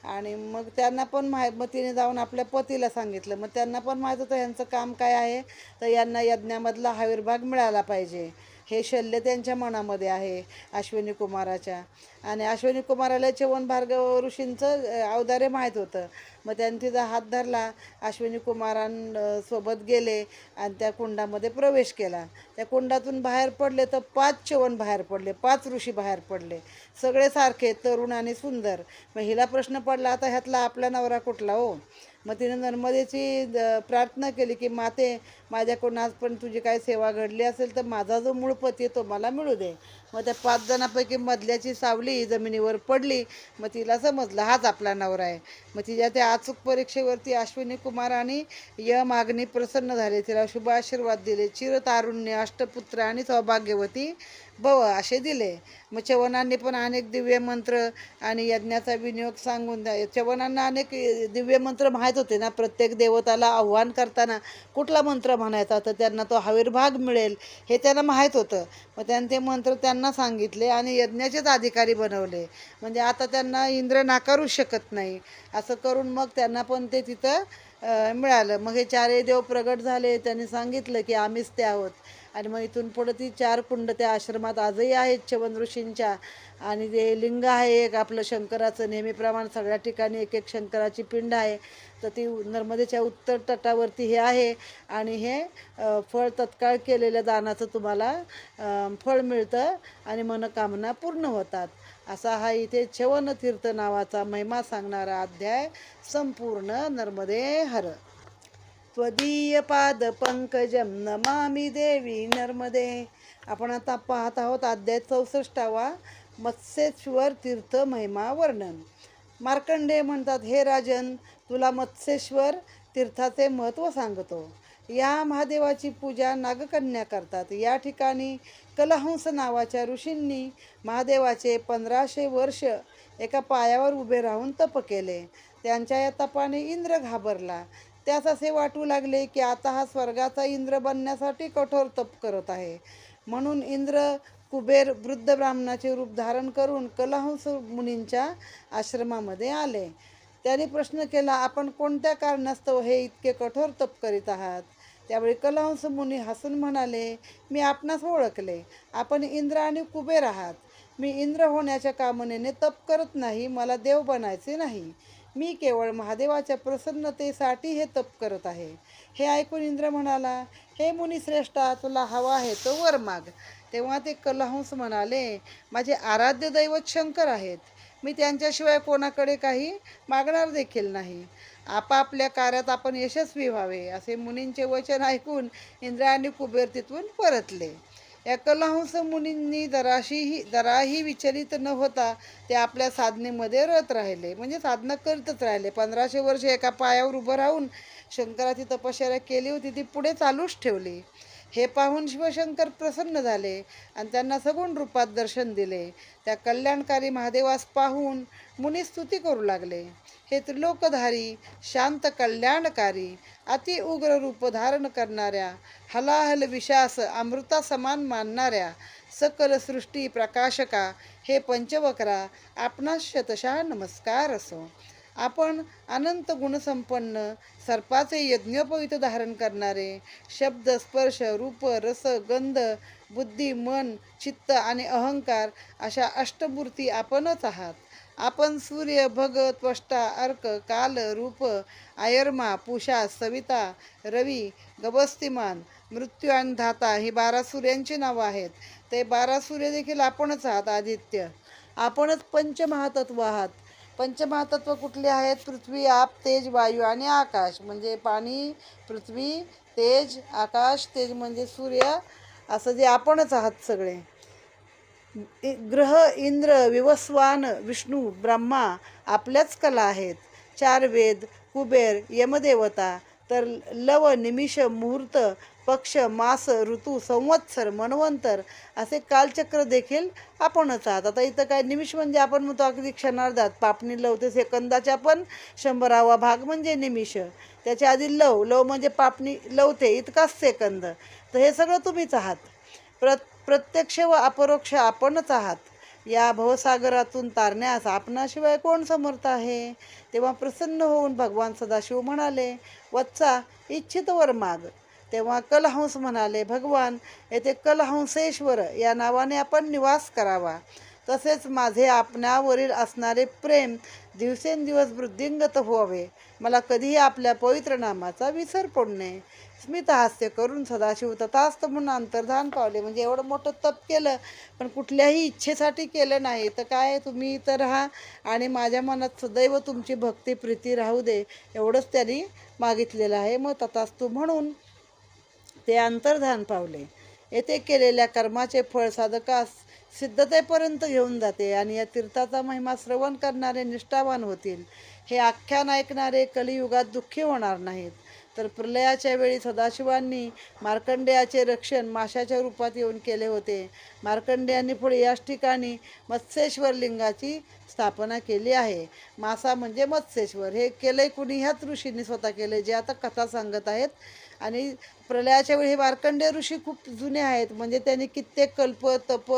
आणि मग त्यांना पण मग तिने जाऊन आपल्या पतीला सांगितलं. मग त्यांना पण माहीत होतं यांचं काम काय आहे, तर यांना यज्ञामधला आविर्भाग मिळाला पाहिजे, हे शल्य त्यांच्या मनामध्ये आहे अश्विनी कुमाराच्या. आणि अश्विनी कुमाराला च्यवन भार्गव ऋषींचं औदार्य माहीत होतं. मग त्यांनी तिचा हात धरला, अश्विनी कुमारांसोबत गेले आणि त्या कुंडामध्ये प्रवेश केला. त्या कुंडातून बाहेर पडले तर 5 च्यवन बाहेर पडले, 5 ऋषी बाहेर पडले, सगळे सारखे तरुण आणि सुंदर. मग हिला प्रश्न पडला, आता ह्यातला आपला नवरा कुठला हो. मग तिने नर्मदेची प्रार्थना केली की माते, माझ्याकडून आज पण तुझी काय सेवा घडली असेल तर माझा जो मूळ पती आहे तो मला मिळू दे. मग त्या 5 जणांपैकी मधल्याची सावली जमिनीवर पडली. मग तिला समजलं हाच आपला नवरा आहे. मग तिच्या त्या अचूक परीक्षेवरती अश्विनी कुमार आणि यम अग्नी प्रसन्न झाले. तिला शुभ आशीर्वाद दिले. चिरतारुण्य, अष्टपुत्र आणि सौभाग्यवती भव असे दिले. मग चवनांनी पण अनेक दिव्य मंत्र आणि यज्ञाचा विनियोग सांगून चवनांना अनेक दिव्य मंत्र माहीत होते ना. प्रत्येक देवताला आव्हान करताना कुठला मंत्र म्हणायचा तर त्यांना तो आविर्भाग मिळेल हे त्यांना माहीत होतं. मग त्यांनी ते मंत्र त्यांना सांगितले आणि यज्ञाचेच अधिकारी बनवले. म्हणजे आता त्यांना इंद्र नाकारू शकत नाही. असं करून मग त्यांना पण ते तिथं मिळालं. मग हे 4 देव प्रगट झाले. त्यांनी सांगितलं की आम्हीच ते आहोत. आणि मग इथून पुढं ती 4 कुंड त्या आश्रमात आजही आहेत च्यवन ऋषींच्या. आणि ते लिंग आहे एक आपलं शंकराचं. नेहमीप्रमाणे सगळ्या ठिकाणी एक एक शंकराची पिंड आहे. तर ती नर्मदेच्या उत्तर तटावरती हे आहे. आणि हे फळ तत्काळ केलेल्या दानाचं तुम्हाला फळ मिळतं आणि मनोकामना पूर्ण होतात. असा हा इथे च्यवनतीर्थ नावाचा महिमा सांगणारा अध्याय संपूर्ण. नर्मदे हर. त्वदीय पाद पंकजम नमामि देवी नर्मदे. आपण आता पाहत आहोत अध्याय 64वा मत्स्येश्वर तीर्थ महिमा वर्णन. मार्कंडेय म्हणतात, हे राजन, तुला मत्स्येश्वर तीर्थाचे महत्त्व सांगतो. या महादेवाची पूजा नागकन्या करतात. या ठिकाणी कलहंस नावाच्या ऋषींनी महादेवाचे 1500 वर्ष एका पायावर उभे राहून तप केले. त्यांच्या या तपाने इंद्र घाबरला. त्यास असे वाटू लागले की आता हा स्वर्गाचा इंद्र बनण्यासाठी कठोर तप करत आहे. म्हणून इंद्र कुबेर वृद्ध ब्राह्मणाचे रूप धारण करून कलहंस मुनींच्या आश्रमामध्ये आले. त्यांनी प्रश्न केला, आपण कोणत्या कारणास्तव हे इतके कठोर तप करीत आहात? त्यावेळी कलहंस मुनी हसून म्हणाले, मी आपणास ओळखले. आपण इंद्र आणि कुबेर आहात. मी इंद्र होण्याच्या कामनेने तप करत नाही. मला देव बनायचे नाही. मी केवळ महादेवाच्या प्रसन्नतेसाठी हे तप करत आहे. हे ऐकून इंद्र म्हणाला, हे मुनिश्रेष्ठा, तुला हवा आहे तो वर माग. तेव्हा ते कलहंस म्हणाले, माझे आराध्य दैवत शंकर आहेत. मी त्यांच्याशिवाय कोणाकडे काही मागणार देखील नाही. आपापल्या कार्यात आपण यशस्वी व्हावे. असे मुनींचे वचन ऐकून इंद्र आणि कुबेर तिथून परतले. या कलहंस मुनींनी जराही विचलित न होता ते आपल्या साधनेमध्ये रत राहिले. म्हणजे साधना करतच राहिले. 1500 वर्ष एका पायावर उभं राहून शंकराची तपश्चर्या केली होती ती पुढे चालूच ठेवली. हे पाहून शिवशंकर प्रसन्न झाले आणि त्यांना सगुण रूपात दर्शन दिले. त्या कल्याणकारी महादेवास पाहून मुनी स्तुती करू लागले. हे त्रिलोकधारी, शांत, कल्याणकारी, अति उग्र रूप धारण करणाऱ्या, हलाहल विशास अमृता समान मानणाऱ्या, सकल सृष्टी प्रकाशका, हे पंचवक्रा, आपणास शतशः नमस्कार असो. आपण अनंत गुणसंपन्न, सर्पाचे यज्ञोपवीत धारण करणारे, शब्द, स्पर्श, रूप, रस, गंध, बुद्धी, मन, चित्त आणि अहंकार अशा अष्टमूर्ती आपणच आहात. आपण सूर्य, भग, त्वष्टा, अर्क, काल, रूप, आयर्मा, पुषा, सविता, रवी, गवस्तिमान, मृत्यू आणि धाता ही 12 सूर्यांची नावं आहेत. ते 12 सूर्य देखील आपणच आहात. आदित्य, आपणच पंचमहातत्व आहात. पंचमहातत्व कुठले आहेत? पृथ्वी, आप, तेज, वायू आणि आकाश. म्हणजे पाणी, पृथ्वी, तेज, आकाश. तेज म्हणजे सूर्य. असं जे आपणच आहात सगळे. ग्रह, इंद्र, विवस्वान, विष्णू, ब्रह्मा आपल्याच कला आहेत. 4 वेद, कुबेर, यमदेवता, तर लव, निमिष, मुहूर्त, पक्ष, मास, ऋतू, संवत्सर, मनवंतर असे कालचक्र देखील आपणच आहात. आता इथं काय निमिष म्हणजे आपण म्हणतो अगदी क्षणार्धात पापणी लवते सेकंदाच्या पण 100वा भाग म्हणजे निमिष. त्याच्या आधी लव म्हणजे पापणी लवते इतकाच सेकंद. तर हे सगळं तुम्हीच आहात. प्रत्यक्ष व अपरोक्ष आपणच आहात. या भवसागरातून तारण्यास आपणाशिवाय कोण समर्थ आहे? तेव्हा प्रसन्न होऊन भगवान सदाशिव म्हणाले, वत्सा, इच्छित वर माग. तेव्हा कलहंस म्हणाले, भगवान, येथे कलहंसेश्वर या नावाने आपण निवास करावा. तसेच माझे आपणावरील असणारे प्रेम दिवसेंदिवस वृद्धिंगत व्हावे. मला कधीही आपल्या पवित्र नामाचा विसर पडू नये. स्मितहास्य करून सदाशिव तथास्त म्हणून अंतर्धान पावले. म्हणजे एवढं मोठं तप केलं, पण कुठल्याही इच्छेसाठी केलं नाही. तर काय, तुम्ही इथं राहा आणि माझ्या मनात सदैव तुमची भक्ती प्रीती राहू दे, एवढंच त्यांनी मागितलेलं आहे. मग तथास्तु म्हणून ते अंतर्धान पावले. येथे केलेल्या कर्माचे फळ साधकास सिद्धतेपर्यंत घेऊन जाते आणि या तीर्थाचा महिमा श्रवण करणारे निष्ठावान होतील. हे आख्यान ऐकणारे कलियुगात दुःखी होणार नाहीत. तर प्रलयाच्या वेळी सदाशिवांनी मार्कंडेयाचे रक्षण माशाच्या रूपात येऊन केले होते. मार्कंडेयांनी पुढे याच ठिकाणी मत्स्येश्वर लिंगाची स्थापना केली आहे. मासा म्हणजे मत्स्येश्वर. हे केलंय कुणी? ह्याच ऋषींनी स्वतः केले, जे आता कथा सांगत आहेत. आणि प्रलयाच्या वेळी हे मार्कंडेय ऋषी खूप जुने आहेत. म्हणजे त्यांनी कित्येक कल्प तप,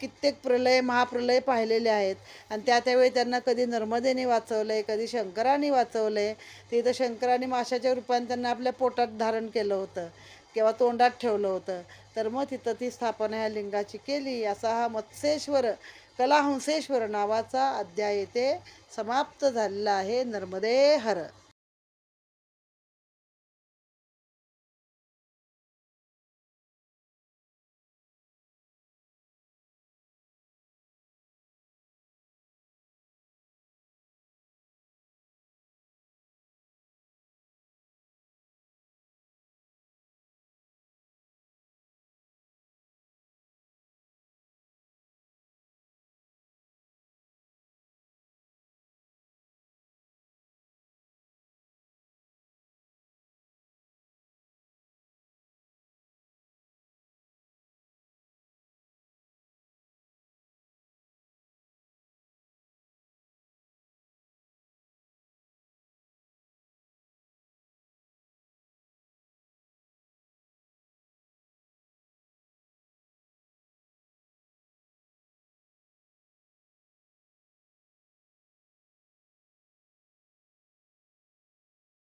कित्येक प्रलय महाप्रलय पाहिलेले आहेत. आणि त्यावेळी त्यांना कधी नर्मदेने वाचवलं आहे, कधी शंकराने वाचवलं आहे. ते इथं शंकराने माशाच्या रूपाने त्यांना आपल्या पोटात धारण केलं होतं किंवा तोंडात ठेवलं होतं. तर मग तिथं ती स्थापना ह्या लिंगाची केली. असा हा मत्स्येश्वर कलाहंसेश्वर नावाचा अध्याय येथे समाप्त झालेला आहे. नर्मदे हर.